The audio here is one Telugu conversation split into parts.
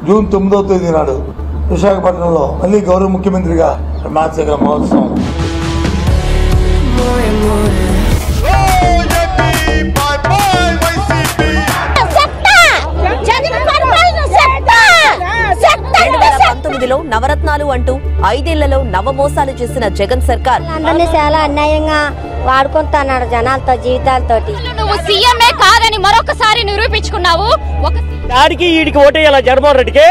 జూన్ 9వ తేదీ నాడు విశాఖపట్నంలో మళ్ళీ గౌరవ ముఖ్యమంత్రిగా ప్రమాణ స్వీకార మహోత్సవం. నవరత్నాలు అంటూ 5 ఏళ్లలో నవమోసాలు చేసిన జగన్ సర్కార్ అందరినీ చాలా అన్యాయంగా వాడుకుంటున్నాడు జనాలతో, జీవితాలతోటి. నువ్వు సీఎంఏ కాదని మరొకసారి నిరూపించుకున్నావు. దానికి వీడికి ఓటేయాల జగన్మోహన్ రెడ్డికి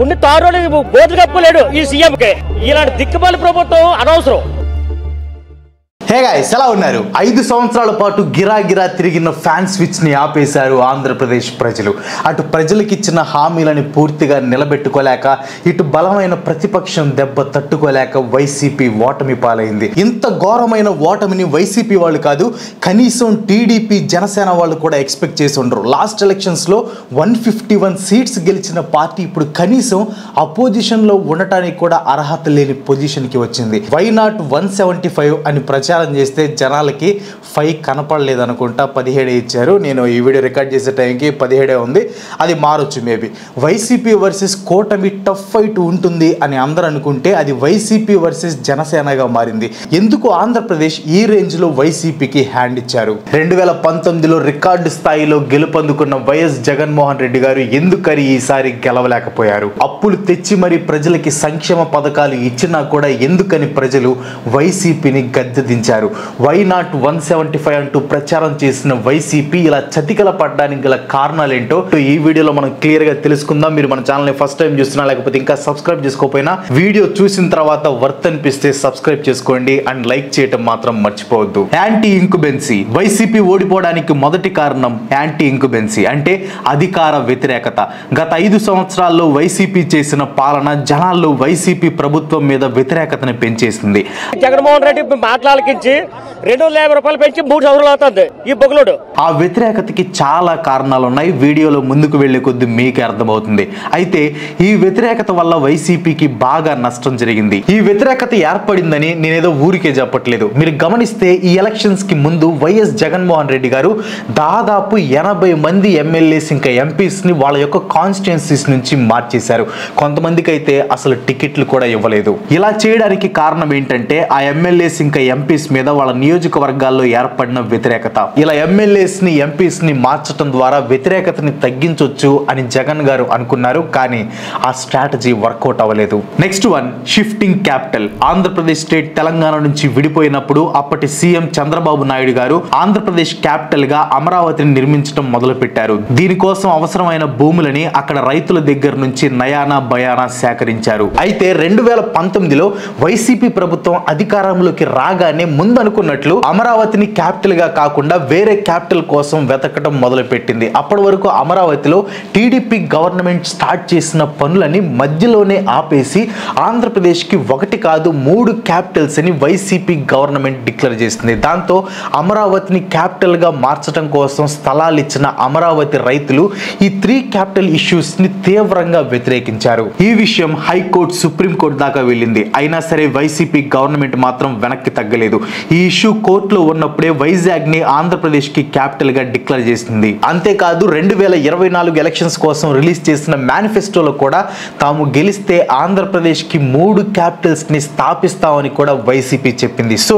ఉండి తారోని బోధలు కప్పుకోలేడు ఈ సీఎంకి. ఇలాంటి దిక్కుమాలి ప్రభుత్వం అనవసరం. హే గైస్, ఎలా ఉన్నారు? 5 సంవత్సరాల పాటు గిరాగిరా తిరిగిన ఫ్యాన్ స్విచ్ ని ఆపేశారు ఆంధ్రప్రదేశ్ ప్రజలు. అటు ప్రజలకు ఇచ్చిన హామీలని పూర్తిగా నిలబెట్టుకోలేక, ఇటు బలమైన ప్రతిపక్షం దెబ్బ తట్టుకోలేక వైసీపీ ఓటమి పాలైంది. ఇంత ఘోరమైన ఓటమిని వైసీపీ వాళ్ళు కాదు, కనీసం టీడీపీ జనసేన వాళ్ళు కూడా ఎక్స్పెక్ట్ చేసి ఉండరు. లాస్ట్ ఎలక్షన్స్ లో 151 సీట్స్ గెలిచిన పార్టీ ఇప్పుడు కనీసం అపోజిషన్ లో ఉండటానికి కూడా అర్హత లేని పొజిషన్ కి వచ్చింది. వై నాట్ 175 అని ప్రచారం చేస్తే జనాలకి 5 కనపడలేదు అనుకుంటా, 17 ఇచ్చారు. నేను ఈ వీడియో రికార్డ్ చేసే టైంకి 17 ఉంది. అది మారొచ్చు మేబీ. వైసీపీ వర్సెస్ కూటమి టఫ్ ఫైట్ ఉంటుంది అని అందరూ అనుకుంటే అది వైసీపీ వర్సెస్ జనసేనగా మారింది. ఎందుకు ఆంధ్రప్రదేశ్ ఈ రేంజ్ లో వైసీపీకి హ్యాండ్ ఇచ్చారు? 2019లో రికార్డు స్థాయిలో గెలుపొందుకున్న వైఎస్ జగన్మోహన్ రెడ్డి గారు ఎందుకని ఈసారి గెలవలేకపోయారు? అప్పులు తెచ్చి మరి ప్రజలకి సంక్షేమ పథకాలు ఇచ్చినా కూడా ఎందుకని ప్రజలు వైసీపీని గద్దెదించారు? వై నాట్ 175 అంటూ ప్రచారం చేసిన వైసీపీ ఇలా చతికిల పడడానికి గల కారణాలేంటో ఈ వీడియోలో మనం క్లియర్ గా తెలుసుకుందాం. మీరు మన ఛానల్ ని ఫస్ట్ టైం చూస్తున్నా, లేకపోతే ఇంకా సబ్స్క్రైబ్ చేసుకోకపోయినా వీడియో చూసిన తర్వాత వర్త్ అనిపిస్తే సబ్స్క్రైబ్ చేసుకోండి అండ్ లైక్ చేయటం మాత్రం మర్చిపోవద్దు. యాంటీ ఇంకుబెన్సీ. వైసీపీ ఓడిపోవడానికి మొదటి కారణం యాంటీ ఇంకుబెన్సీ, అంటే అధికార వ్యతిరేకత. గత 5 సంవత్సరాల్లో వైసీపీ చేసిన పాలన జనాల్లో వైసీపీ ప్రభుత్వం మీద వ్యతిరేకతను పెంచేసింది. జగన్మోహన్ రెడ్డి మాట్లాడకించి 250 రూపాయలు పెంచి 3 సంవత్సరాలు అవుతుంది ఈ బొగ్గులోడు. ఆ వ్యతిరేకతకి చాలా కారణాలు ఉన్నాయి. వీడియోలో ముందుకు వెళ్లే కొద్ది మీకే అర్థమవుతుంది. అయితే ఈ వ్యతిరేకత వల్ల వైసీపీకి బాగా నష్టం జరిగింది. ఈ వ్యతిరేకత ఏర్పడిందని నేనేదో ఊరికే చెప్పట్లేదు. మీరు గమనిస్తే ఈ ఎలక్షన్స్ కి ముందు వైఎస్ జగన్మోహన్ రెడ్డి గారు దాదాపు 80 మంది ఎమ్మెల్యేస్ ఇంకా ఎంపీస్ ని వాళ్ళ యొక్క కాన్స్టిట్యుయెన్సీస్ నుంచి మార్చేశారు. కొంతమందికి అయితే అసలు టికెట్లు కూడా ఇవ్వలేదు. ఇలా చేయడానికి కారణం ఏంటంటే ఆ ఎమ్మెల్యేస్ ఇంకా ఎంపీస్ మీద వాళ్ళ నియోజకవర్గాల్లో ఏర్పడిన వ్యతిరేకత. ఇలా ఎమ్మెల్యేస్ ని ఎంపీస్ ని మార్చడం ద్వారా వ్యతిరేకతని తగ్గించొచ్చు అని జగన్ గారు అనుకున్నారు. కానీ ఆ స్ట్రాటజీ వర్కౌట్ అవ్వలేదు. Next one, shifting capital. Andhra Pradesh state Telangana నుంచి విడిపోయినప్పుడు అప్పటి సీఎం చంద్రబాబు నాయుడు గారు ఆంధ్రప్రదేశ్ క్యాపిటల్ గా అమరావతిని నిర్మించడం మొదలు పెట్టారు. దీనికోసం అవసరమైన భూములని అక్కడ రైతుల దగ్గర నుంచి నయానా భయానా సేకరించారు. అయితే 2019లో వైసీపీ ప్రభుత్వం అధికారంలోకి రాగానే ముందు అనుకున్నట్లు అమరావతిని క్యాపిటల్ గా కాకుండా వేరే క్యాపిటల్ కోసం వెతకడం మొదలు పెట్టింది. అప్పటి వరకు అమరావతిలో టీడీపీ గవర్నమెంట్ స్టార్ట్ చేసిన పనులని మధ్యలోనే ఆపేసి ఆంధ్రప్రదేశ్ కి 1 కాదు 3 క్యాపిటల్స్ అని వైసీపీ గవర్నమెంట్ డిక్లేర్ చేసింది. దాంతో అమరావతిని క్యాపిటల్ గా మార్చడం కోసం స్థలాలు ఇచ్చిన అమరావతి రైతులు ఈ 3 క్యాపిటల్ ఇష్యూస్ ని తీవ్రంగా వ్యతిరేకించారు. ఈ విషయం హైకోర్టు, సుప్రీంకోర్టు దాకా వెళ్ళింది. అయినా సరే వైసీపీ గవర్నమెంట్ మాత్రం వెనక్కి తగ్గలేదు. ఈ ఇష్యూ కోర్టులో ఉన్నప్పుడే వైజాగ్ ని ఆంధ్రప్రదేశ్ కి క్యాపిటల్ గా డిక్లేర్ చేసింది. అంతేకాదు 2024 ఎలక్షన్స్ కోసం రిలీజ్ చేసిన మేనిఫెస్టోలో కూడా తాము గెలిస్తే ఆంధ్రప్రదేశ్ కి 3 క్యాపిటల్స్ ని స్థాపిస్తామని కూడా వైసీపీ చెప్పింది. సో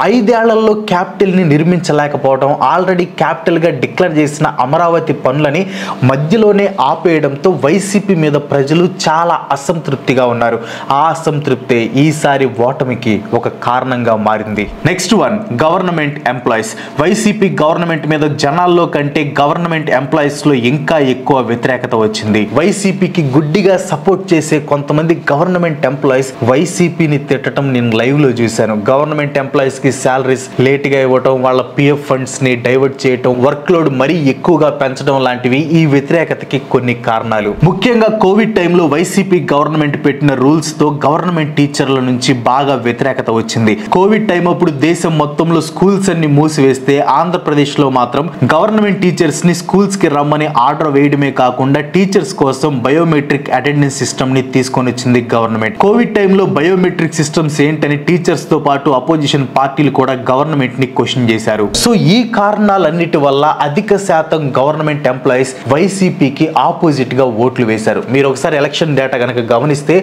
5 ఏళ్లలో క్యాపిటల్ ని నిర్మించలేకపోవడం, ఆల్రెడీ క్యాపిటల్ గా డిక్లేర్ చేసిన అమరావతి పనులని మధ్యలోనే ఆపేయడంతో వైసీపీ మీద ప్రజలు చాలా అసంతృప్తిగా ఉన్నారు. ఆ అసంతృప్తే ఈసారి ఓటమికి ఒక కారణంగా మారింది. Next one, government employees. YCP government మీద జనాల్లో కంటే గవర్నమెంట్ ఎంప్లాయీస్ లో ఇంకా ఎక్కువ వ్యతిరేకత వచ్చింది. వైసీపీకి గుడ్డిగా సపోర్ట్ చేసే కొంతమంది గవర్నమెంట్ ఎంప్లాయీస్ వైసీపీని తిట్టడం నేను లైవ్ లో చూశాను. గవర్నమెంట్ ఎంప్లాయీస్ కి శాలరీస్ లేట్ గా ఇవ్వటం, వాళ్ళ పిఎఫ్ ఫండ్స్ ని డైవర్ట్ చేయటం, వర్క్ లోడ్ మరీ ఎక్కువగా పెంచడం లాంటివి ఈ వ్యతిరేకతకి కొన్ని కారణాలు. ముఖ్యంగా కోవిడ్ టైంలో వైసీపీ గవర్నమెంట్ పెట్టిన రూల్స్ తో గవర్నమెంట్ టీచర్ల నుంచి బాగా వ్యతిరేకత వచ్చింది. కోవిడ్ టైం ఒకప్పుడు దేశం మొత్తంలో స్కూల్స్ అన్ని మూసివేస్తే ఆంధ్రప్రదేశ్లో మాత్రం గవర్నమెంట్ టీచర్స్ ని స్కూల్స్ కి రమ్మని ఆర్డర్ వేయడమే కాకుండా టీచర్స్ కోసం బయోమెట్రిక్ అటెండెన్స్ సిస్టమ్ ని తీసుకొని వచ్చింది గవర్నమెంట్. కోవిడ్ టైంలో బయోమెట్రిక్ సిస్టమ్స్ ఏంటని టీచర్స్ తో పాటు అపోజిషన్ పార్టీలు కూడా గవర్నమెంట్ ని క్వశ్చన్ చేశారు. సో ఈ కారణాలన్నిటి వల్ల అధిక శాతం గవర్నమెంట్ ఎంప్లాయీస్ వైసీపీకి ఆపోజిట్ గా ఓట్లు వేశారు. మీరు ఒకసారి ఎలక్షన్ డేటా కనుక గమనిస్తే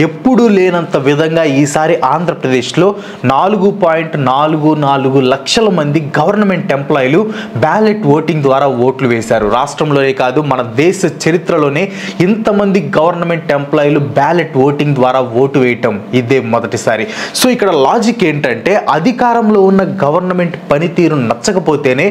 ఎప్పుడూ లేనంత విధంగా ఈసారి ఆంధ్రప్రదేశ్లో 4.44 లక్షల మంది గవర్నమెంట్ ఎంప్లాయీలు బ్యాలెట్ ఓటింగ్ ద్వారా ఓట్లు వేశారు. రాష్ట్రంలోనే కాదు మన దేశ చరిత్రలోనే ఇంతమంది గవర్నమెంట్ ఎంప్లాయీలు బ్యాలెట్ ఓటింగ్ ద్వారా ఓటు వేయటం ఇదే మొదటిసారి. సో ఇక్కడ లాజిక్ ఏంటంటే అధికారంలో ఉన్న గవర్నమెంట్ పనితీరు నచ్చకపోతేనే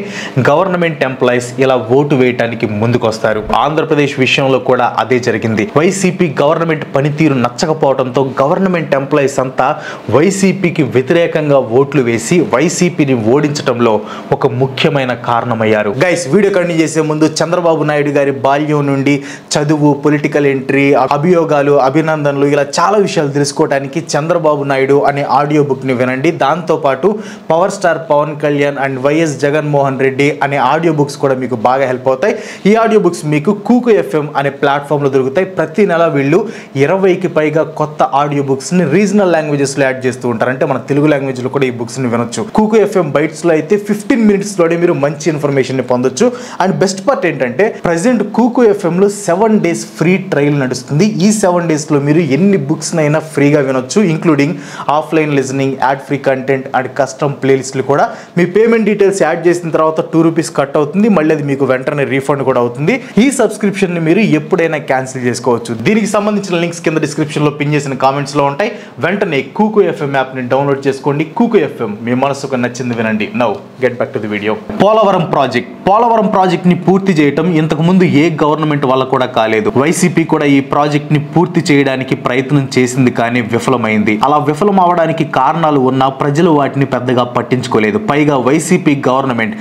గవర్నమెంట్ ఎంప్లాయీస్ ఇలా ఓటు వేయటానికి ముందుకొస్తారు. ఆంధ్రప్రదేశ్ విషయంలో కూడా అదే జరిగింది. వైసీపీ గవర్నమెంట్ పనితీరు నచ్చకపోవడంతో గవర్నమెంట్ ఎంప్లాయీస్ అంతా వైసీపీకి వ్యతిరేకంగా ఓట్లు వేసి వైసీపీని ఓడించడంలో ఒక ముఖ్యమైన కారణమయ్యారు. గైస్, వీడియో కంటిన్యూ చేసే ముందు చంద్రబాబు నాయుడు గారి బాల్యం నుండి చదువు, పొలిటికల్ ఎంట్రీ, అభియోగాలు, అభినందనలు ఇలా చాలా విషయాలు తెలుసుకోవడానికి చంద్రబాబు నాయుడు అనే ఆడియో బుక్ ని వినండి. దాంతో పాటు power star Pawan Kalyan and YS Jaganmohan Reddy అనే ఆడియో బుక్స్ కూడా మీకు బాగా హెల్ప్ అవుతాయి. ఈ ఆడియో బుక్స్ మీకు కూకు ఎఫ్ఎం అనే ప్లాట్ఫామ్ లో దొరుకుతాయి. ప్రతి నెల వీళ్ళు 20కి పైగా కొత్త ఆడియో బుక్స్ ని రీజనల్ లాంగ్వేజెస్ లో యాడ్ చేస్తూ ఉంటారు. అంటే మన తెలుగు లాంగ్వేజ్ లో కూడా ఈ బుక్స్ ని వినొచ్చు. కూకు ఎఫ్ఎం బైట్స్ లో అయితే 15 minutes లోనే మీరు మంచి ఇన్ఫర్మేషన్ ని పొందొచ్చు. అండ్ బెస్ట్ పార్ట్ ఏంటంటే ప్రెసెంట్ కూకు ఎఫ్ఎం లో 7 days ఫ్రీ ట్రయల్ నడుస్తుంది. ఈ 7 days లో మీరు ఎన్ని బుక్స్ నైనా ఫ్రీగా వినొచ్చు, including offline listening, ad free content and custom ప్లేలిస్ట్లు కూడా. మీ పేమెంట్ డీటెయిల్స్ యాడ్ చేసిన తర్వాత 2 rupees కట్ అవుతుంది. మళ్ళీ అది మీకు వెంటనే రీఫండ్ కూడా అవుతుంది. ఈ సబ్స్క్రిప్షన్ ని మీరు ఎప్పుడైనా క్యాన్సిల్ చేసుకోవచ్చు. దీనికి సంబంధించిన లింక్స్ కింద డిస్క్రిప్షన్ లో పిన్ చేసిన కామెంట్స్ లో ఉంటాయి. వెంటనే కూకు ఎఫ్ఎం యాప్ ని డౌన్లోడ్ చేసుకోండి. కూకు ఎఫ్ఎం, మీ మనసుకు నచ్చింది వినండి. Now get back to the video. Polavaram project ని పూర్తి చేయటం ఇంతకు ముందు ఏ గవర్నమెంట్ వల్ల కూడా కాలేదు. వైసీపీ కూడా ఈ ప్రాజెక్ట్ ని పూర్తి చేయడానికి ప్రయత్నం చేసింది, కానీ విఫలమైంది. అలా విఫలం అవడానికి కారణాలు ఉన్నా ప్రజలు వాటిని పెద్దగా పట్టించుకోలేదు. పైగా వైసీపీ గవర్నమెంట్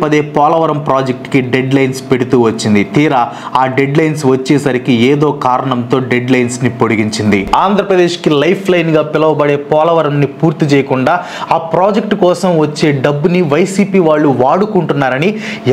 పదే పోలవరం ప్రాజెక్ట్ కి డెడ్ లైన్స్ పెడుతూ వచ్చింది. తీరా ఆ డెడ్ లైన్స్ వచ్చేసరికి ఏదో కారణంతో డెడ్ లైన్స్ ని పొడిగించింది. ఆంధ్రప్రదేశ్ కి లైఫ్ లైన్ గా పిలువబడే పోలవరం ని పూర్తి చేయకుండా ఆ ప్రాజెక్టు కోసం వచ్చే డబ్బుని వైసీపీ వాళ్ళు వాడుకుంటున్నారని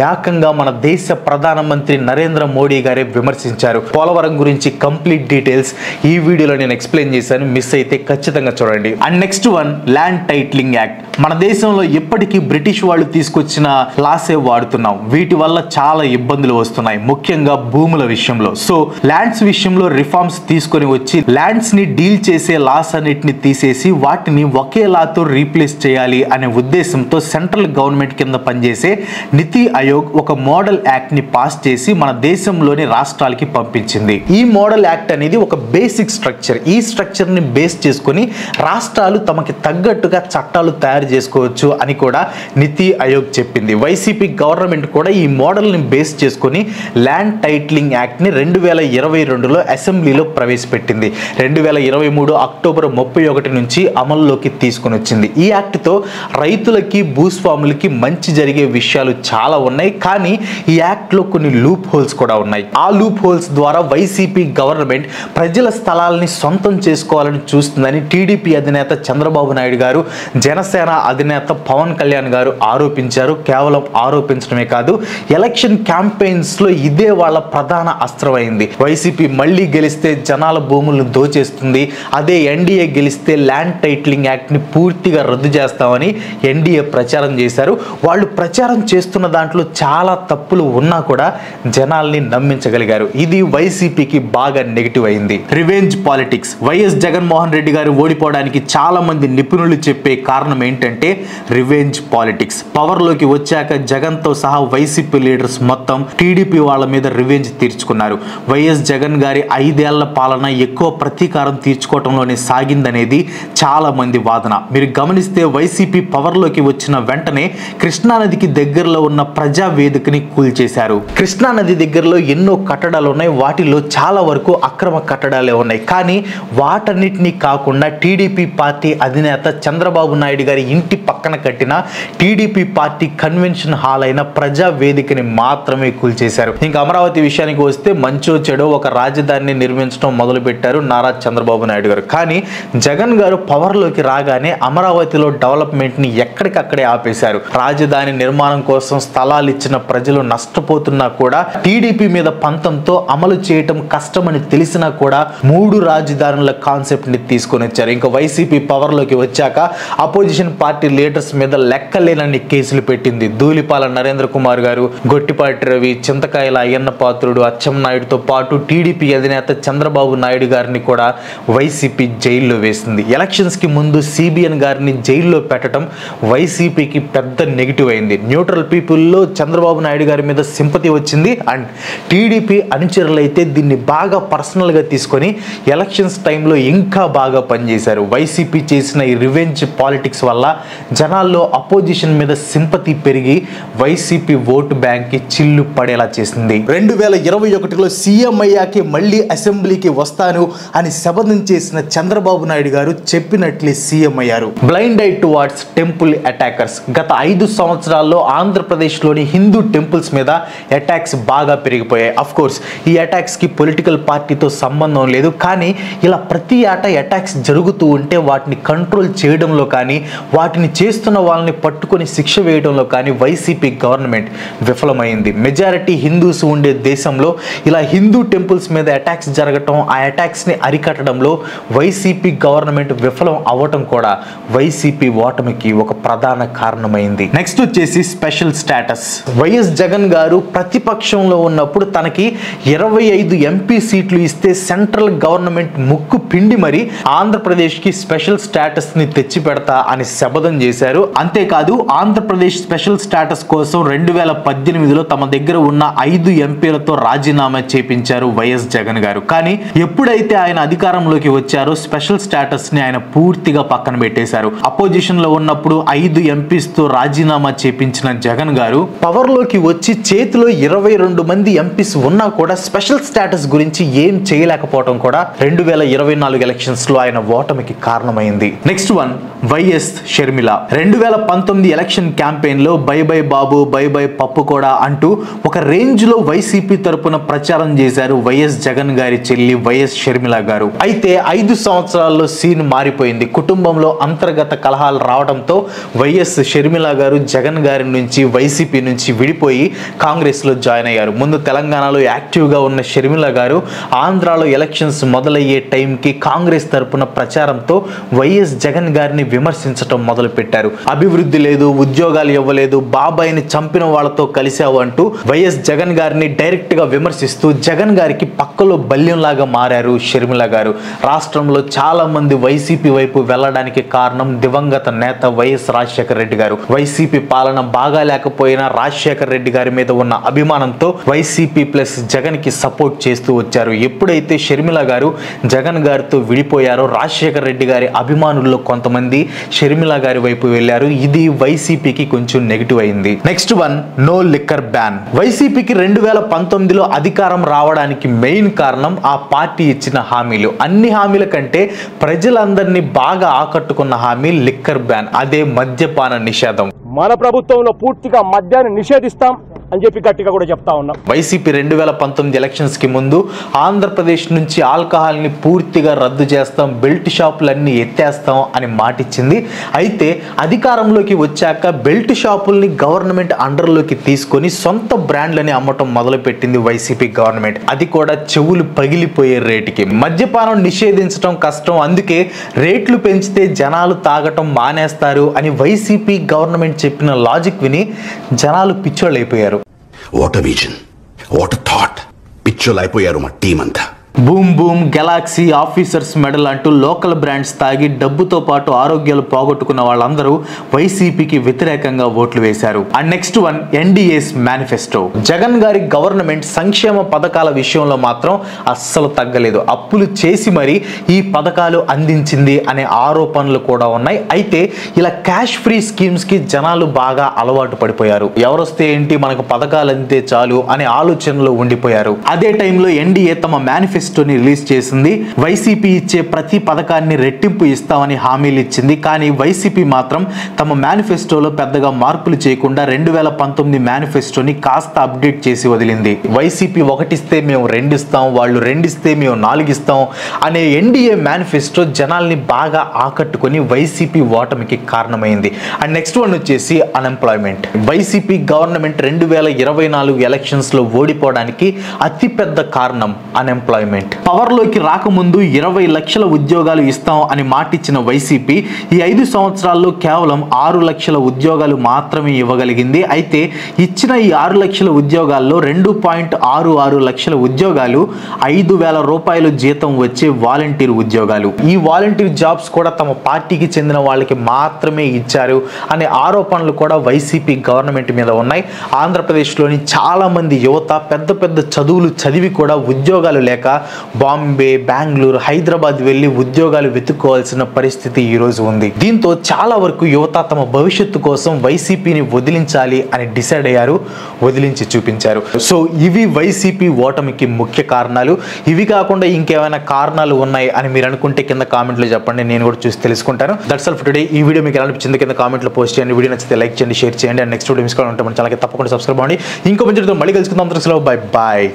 ఏకంగా మన దేశ ప్రధానమంత్రి నరేంద్ర మోడీ గారే విమర్శించారు. పోలవరం గురించి కంప్లీట్ డీటెయిల్స్ ఈ వీడియోలో నేను ఎక్స్ప్లెయిన్ చేశాను. మిస్ అయితే ఖచ్చితంగా చూడండి. And next one, land titling act. మన దేశంలో ఎప్పటికీ బ్రిటిష్ వాళ్ళు తీసుకొచ్చిన లాసే వాడుతున్నాం. వీటి వల్ల చాలా ఇబ్బందులు వస్తున్నాయి, ముఖ్యంగా భూముల విషయంలో. సో ల్యాండ్స్ విషయంలో రిఫార్మ్స్ తీసుకొని వచ్చి ల్యాండ్స్ ని డీల్ చేసే లాస్ అన్నిటిని తీసేసి వాటిని ఒకే లాతో రీప్లేస్ చేయాలి అనే ఉద్దేశంతో సెంట్రల్ గవర్నమెంట్ కింద పనిచేసే నీతి ఆయోగ్ ఒక మోడల్ యాక్ట్ ని పాస్ చేసి మన దేశంలోని రాష్ట్రాలకి పంపించింది. ఈ మోడల్ యాక్ట్ అనేది ఒక బేసిక్ స్ట్రక్చర్. ఈ స్ట్రక్చర్ ని బేస్ చేసుకొని రాష్ట్రాలు తమకి తగ్గట్టుగా చట్టాలు తయారు చేసుకోవచ్చు అని కూడా నీతి ఆయోగ్ చెప్పింది. వైసీపీ గవర్నమెంట్ కూడా ఈ మోడల్ ని బేస్ చేసుకొని ల్యాండ్ టైటిలింగ్ యాక్ట్ ని 2022లో అసెంబ్లీలో ప్రవేశపెట్టింది. 2023 అక్టోబర్ 31 నుంచి అమల్లోకి తీసుకొని వచ్చింది. ఈ యాక్ట్ తో రైతులకి, భూస్వాములకి మంచి జరిగే విషయాలు చాలా ఉన్నాయి. కానీ ఈ యాక్ట్ లో కొన్ని లూప్ హోల్స్ కూడా ఉన్నాయి. ఆ లూప్ హోల్స్ ద్వారా వైసీపీ గవర్నమెంట్ ప్రజల స్థలాలని సొంతం చేసుకోవాలని చూస్తుందని టీడీపీ అధినేత చంద్రబాబు నాయుడు గారు, జనసేన అధినేత పవన్ కళ్యాణ్ గారు ఆరోపించారు. కేవలం ఆరోపించడమే కాదు, ఎలక్షన్ క్యాంపెయిన్స్ లో ఇదే వాళ్ళ ప్రధాన అస్త్రమైంది. వైసీపీ మళ్ళీ గెలిస్తే జనాల భూములను దోచేస్తుంది, అదే ఎన్డీఏ గెలిస్తే ల్యాండ్ టైటిలింగ్ యాక్ట్ ని పూర్తిగా రద్దు చేస్తామని ఎన్డీఏ ప్రచారం చేశారు. వాళ్ళు ప్రచారం చేస్తున్న దాంట్లో చాలా తప్పులు ఉన్నా కూడా జనాల్ని నమ్మించగలిగారు. ఇది వైసీపీకి బాగా నెగిటివ్ అయింది. Revenge politics. YS Jaganmohan Reddy గారు ఓడిపోవడానికి చాలా మంది నిపుణులు చెప్పే కారణం ఏంటంటే రివెంజ్ పాలిటిక్స్. పవర్ లోకి వచ్చాక జగన్ తో సహా వైసీపీ లీడర్స్ మొత్తం టీడీపీ వాళ్ళ మీద రివెంజ్ తీర్చుకున్నారు. వైఎస్ జగన్ గారి 5 ఏళ్ల పాలన ఎక్కువ ప్రతీకారం తీర్చుకోవటంలోనే సాగిందనేది చాలా మంది వాదన. మీరు గమనిస్తే వైసీపీ పవర్ లోకి వచ్చిన వెంటనే కృష్ణానదికి దగ్గరలో ఉన్న ప్రజా వేదికని కూల్చేశారు. కృష్ణానది దగ్గరలో ఎన్నో కట్టడాలు ఉన్నాయి. వాటిలో చాలా వరకు అక్రమ కట్టడాలే ఉన్నాయి. కానీ వాటన్నిటినీ కాకుండా టీడీపీ పార్టీ అధినేత చంద్రబాబు నాయుడు గారి ఇంటి పక్కన కట్టిన టీడీపీ పార్టీ కన్వెన్షన్ హాల్ అయిన ప్రజా వేదికని మాత్రమే కూల్చేశారు. ఇంకా అమరావతి విషయానికి వస్తే మంచో చెడో ఒక రాజధానిని నిర్మించడం మొదలు పెట్టారు నారా చంద్రబాబు నాయుడు గారు. కానీ జగన్ గారు పవర్లోకి రాగానే అమరావతి అమరావతిలో డెవలప్మెంట్ ని ఎక్కడికక్కడే ఆపేశారు. రాజధాని నిర్మాణం కోసం స్థలాలు ఇచ్చిన ప్రజలు నష్టపోతున్నా కూడా టీడీపీ మీద పంతంతో అమలు చేయటం కష్టమని తెలిసినా కూడా 3 రాజధానుల కాన్సెప్ట్ ని తీసుకొని వచ్చారు. ఇంకా వైసీపీ పవర్ లోకి వచ్చాక అపోజిషన్ పార్టీ లీడర్స్ మీద లెక్కలేనన్ని కేసులు పెట్టింది. ధూళిపాల నరేంద్ర కుమార్ గారు, గొట్టిపాటి రవి, చింతకాయల అయ్యన్న పాత్రుడు, అచ్చెన్నాయుడుతో పాటు టీడీపీ అధినేత చంద్రబాబు నాయుడు గారిని కూడా వైసీపీ జైల్లో వేసింది. ఎలక్షన్స్ కి ముందు సిబిఎన్ గారిని జైల్లో పెట్టడం వైసీపీకి పెద్ద నెగిటివ్ అయింది. న్యూట్రల్ పీపుల్లో చంద్రబాబు నాయుడు గారి మీద సింపతి వచ్చింది. అండ్ టీడీపీ అనుచరులు అయితే దీన్ని బాగా పర్సనల్ గా తీసుకొని ఎలక్షన్స్ టైంలో ఇంకా బాగా పనిచేశారు. వైసీపీ చేసిన ఈ రివెంజ్ పాలిటిక్స్ వల్ల జనాల్లో అపోజిషన్ మీద సింపతి పెరిగి వైసీపీ ఓటు బ్యాంక్ కి చిల్లు పడేలా చేసింది. 2021లో సీఎం అయ్యాకే మళ్ళీ అసెంబ్లీకి వస్తాను అని శపథం చేసిన చంద్రబాబు నాయుడు గారు చెప్పినట్లే సీఎం అయ్యారు. Blind I towards temple attackers. గత 5 సంవత్సరాల్లో ఆంధ్రప్రదేశ్లోని హిందూ టెంపుల్స్ మీద అటాక్స్ బాగా పెరిగిపోయాయి. అఫ్ కోర్స్ ఈ అటాక్స్ కి పొలిటికల్ పార్టీతో సంబంధం లేదు. కానీ ఇలా ప్రతి ఏటా అటాక్స్ జరుగుతూ ఉంటే వాటిని కంట్రోల్ చేయడంలో కానీ వాటిని చేస్తున్న వాళ్ళని పట్టుకొని శిక్ష వేయడంలో కానీ వైసీపీ గవర్నమెంట్ విఫలమైంది. మెజారిటీ హిందూస్ ఉండే దేశంలో ఇలా హిందూ టెంపుల్స్ మీద అటాక్స్ జరగటం, ఆ అటాక్స్ ని అరికట్టడంలో వైసీపీ గవర్నమెంట్ విఫలం అవ్వటం కూడా వైసీపీ ఓటమికి ఒక ప్రధాన కారణమైంది. నెక్స్ట్ వచ్చేసి స్పెషల్ స్టేటస్. వైఎస్ జగన్ గారు ప్రతిపక్షంలో ఉన్నప్పుడు తనకి 25 ఎంపీ సీట్లు ఇస్తే సెంట్రల్ గవర్నమెంట్ ముక్కు పిండి మరి ఆంధ్రప్రదేశ్ కి స్పెషల్ స్టేటస్ ని తెచ్చి పెడతా అని శపథం చేశారు. అంతేకాదు ఆంధ్రప్రదేశ్ స్పెషల్ స్టేటస్ కోసం 2018లో తమ దగ్గర ఉన్న 5 ఎంపీలతో రాజీనామా చేపించారు వైఎస్ జగన్ గారు. కానీ ఎప్పుడైతే ఆయన అధికారంలోకి వచ్చారో స్పెషల్ స్టేటస్ ని ఆయన పూర్తిగా పక్కన పెట్టేశారు. అపోజిషన్ లో ఉన్నప్పుడు 5 ఎంపీస్ తో రాజీనామా చేపించిన జగన్ గారు పవర్ లోకి వచ్చి చేతిలో 22 మంది ఎంపీస్ ఉన్నా కూడా స్పెషల్ స్టేటస్ గురించి ఏం చేయలేకపోవడం కూడా 2024 ఎలక్షన్స్ లో ఆయన ఓటమికి కారణమైంది. Next one YS Sharmila. 2019 election campaign లో by by Babu, by by పప్పు కూడా అంటూ ఒక రేంజ్ లో వైసీపీ తరపున ప్రచారం చేశారు వైఎస్ జగన్ గారి చెల్లి వైఎస్ షర్మిల గారు. అయితే 5 సంవత్సరాల్లో సీన్ మారిపోయింది. కుటుంబంలో అంతర్గత కలహాలు రావడంతో వైఎస్ షర్మిల గారు జగన్ గారి నుంచి వైసీపీ నుంచి విడిపోయి కాంగ్రెస్ లో జాయిన్ అయ్యారు. ముందు తెలంగాణలో యాక్టివ్ గా ఉన్న షర్మిల గారు ఆంధ్రాలో ఎలక్షన్స్ మొదలయ్యే టైంకి కాంగ్రెస్ తరపున ప్రచారంతో వైఎస్ జగన్ గారిని విమర్శించడం మొదలు పెట్టారు. అభివృద్ధి లేదు, ఉద్యోగాలు ఇవ్వలేదు, బాబాయిని చంపిన వాళ్ళతో కలిసావు అంటూ వైఎస్ జగన్ గారిని డైరెక్ట్ గా విమర్శిస్తూ జగన్ గారికి పక్కలో బల్యంలాగా మారారు షర్మిల గారు. రాష్ట్రంలో చాలా మంది వైసీపీ వైపు వెళ్ళడానికి కారణం దివంగత నేత వైఎస్ రాజశేఖర రెడ్డి గారు. వైసీపీ పాలన బాగా లేకపోయినా రాజశేఖర రెడ్డి గారి మీద ఉన్న అభిమానంతో వైసీపీ ప్లస్ జగన్ కి సపోర్ట్ చేస్తూ వచ్చారు. ఎప్పుడైతే షర్మిల గారు జగన్ గారితో విడిపోయారో రాజశేఖర రెడ్డి గారి అభిమానుల్లో కొంతమంది షర్మిల గారి వైపు వెళ్లారు. ఇది వైసీపీకి కొంచెం నెగిటివ్ అయింది. Next one no liquor ban. వైసీపీకి 2019లో అధికారం రావడానికి మెయిన్ కారణం ఆ పార్టీ ఇచ్చిన హామీలు. అన్ని హామీల కంటే ప్రజలందరినీ బాగా ఆకట్టుకున్న హామీ లిక్కర్ బ్యాన్, అదే మద్యపాన నిషేధం. మన ప్రభుత్వంలో పూర్తిగా మద్యాన్ని నిషేధిస్తాం అని చెప్పి గట్టిగా కూడా చెప్తా ఉన్నాం. వైసీపీ 2019 ఎలక్షన్స్ కి ముందు ఆంధ్రప్రదేశ్ నుంచి ఆల్కహాల్ ని పూర్తిగా రద్దు చేస్తాం, బెల్ట్ షాపులన్నీ ఎత్తేస్తాం అని మాటిచ్చింది. అయితే అధికారంలోకి వచ్చాక బెల్ట్ షాపుల్ని గవర్నమెంట్ అండర్లోకి తీసుకొని సొంత బ్రాండ్లని అమ్మటం మొదలు పెట్టింది వైసీపీ గవర్నమెంట్. అది కూడా చెవులు పగిలిపోయే రేటుకి. మద్యపానం నిషేధించడం కష్టం, అందుకే రేట్లు పెంచితే జనాలు తాగటం మానేస్తారు అని వైసీపీ గవర్నమెంట్ చెప్పిన లాజిక్ విని జనాలు పిచ్చోళ్ళు అయిపోయారు. What a vision, what a thought. పిచ్చోళ్ళు అయిపోయారు మా టీం అంతా. Boom boom, Galaxy, officers medal అంటూ లోకల్ బ్రాండ్స్ తాగి డబ్బుతో పాటు ఆరోగ్యాలు పోగొట్టుకున్న వాళ్ళందరూ వైసీపీకి వ్యతిరేకంగా ఓట్లు వేశారు. And next one NDA's manifesto. Jagan గారి గవర్నమెంట్ సంక్షేమ పథకాల విషయంలో మాత్రం అస్సలు తగ్గలేదు. అప్పులు చేసి మరి ఈ పథకాలు అందించింది అనే ఆరోపణలు కూడా ఉన్నాయి. అయితే ఇలా క్యాష్ ఫ్రీ స్కీమ్స్ కి జనాలు బాగా అలవాటు పడిపోయారు. ఎవరొస్తే ఏంటి, మనకు పథకాలు అందితే చాలు అనే ఆలోచనలో ఉండిపోయారు. అదే టైంలో ఎన్డీఏ తమ మేనిఫెస్టో మేనిఫెస్టోని రిలీజ్ చేసింది. వైసీపీ ఇచ్చే ప్రతి పథకాన్ని రెట్టింపు ఇస్తామని హామీలు ఇచ్చింది. కానీ వైసీపీ మాత్రం తమ మేనిఫెస్టోలో పెద్దగా మార్పులు చేయకుండా 2019 మేనిఫెస్టోని కాస్త అప్డేట్ చేసి వదిలింది. వైసీపీ 1 ఇస్తే మేము 2 ఇస్తాం, వాళ్ళు 2 ఇస్తే మేము 4 ఇస్తాం అనే ఎన్డీఏ మేనిఫెస్టో జనాల్ని బాగా ఆకట్టుకొని వైసీపీ ఓటమికి కారణమైంది. అండ్ నెక్స్ట్ వన్ వచ్చేసి అన్ఎంప్లాయ్మెంట్. వైసీపీ గవర్నమెంట్ 2024 ఎలక్షన్స్ లో ఓడిపోవడానికి అతిపెద్ద కారణం అన్ఎంప్లాయ్మెంట్. పవర్లోకి రాకముందు 20 లక్షల ఉద్యోగాలు ఇస్తాం అని మాటిచ్చిన వైసీపీ ఈ 5 సంవత్సరాల్లో కేవలం 6 లక్షల ఉద్యోగాలు మాత్రమే ఇవ్వగలిగింది. అయితే ఇచ్చిన ఈ 6 లక్షల ఉద్యోగాల్లో 2.66 లక్షల ఉద్యోగాలు 5,000 రూపాయలు జీతం వచ్చే వాలంటీర్ ఉద్యోగాలు. ఈ వాలంటీర్ జాబ్స్ కూడా తమ పార్టీకి చెందిన వాళ్ళకి మాత్రమే ఇచ్చారు అనే ఆరోపణలు కూడా వైసీపీ గవర్నమెంట్ మీద ఉన్నాయి. ఆంధ్రప్రదేశ్లోని చాలా మంది యువత పెద్ద పెద్ద చదువులు చదివి కూడా ఉద్యోగాలు లేక బాంబే, బెంగళూరు, హైదరాబాద్ వెళ్ళి ఉద్యోగాలు వెతుక్కోవాల్సిన పరిస్థితి ఈ రోజు ఉంది. దీంతో చాలా వరకు యువత తమ భవిష్యత్తు కోసం వైసీపీని వదిలించాలి అని డిసైడ్ అయ్యారు, వదిలించి చూపించారు. సో ఇవి వైసీపీ ఓటమికి ముఖ్య కారణాలు. ఇవి కాకుండా ఇంకేమైనా కారణాలు ఉన్నాయి అని మీరు అనుకుంటే కింద కామెంట్లో చెప్పండి, నేను కూడా చూసి తెలుసుకుంటాను. That's all for today. ఈ వీడియో మీకు ఎలా అనిపించింది కింద కామెంట్లో పోస్ట్ చేయండి. వీడియో నచ్చితే లైక్ చేయండి, షేర్ చేయండి. అండ్ నెక్స్ట్ వీడియో మిస్ కావాలంటే మన ఛానల్కి తప్పకుండా సబ్స్క్రైబ్ అవ్వండి. ఇంకో మంచి మళ్ళీ కలుసుకుందాం. Bye bye.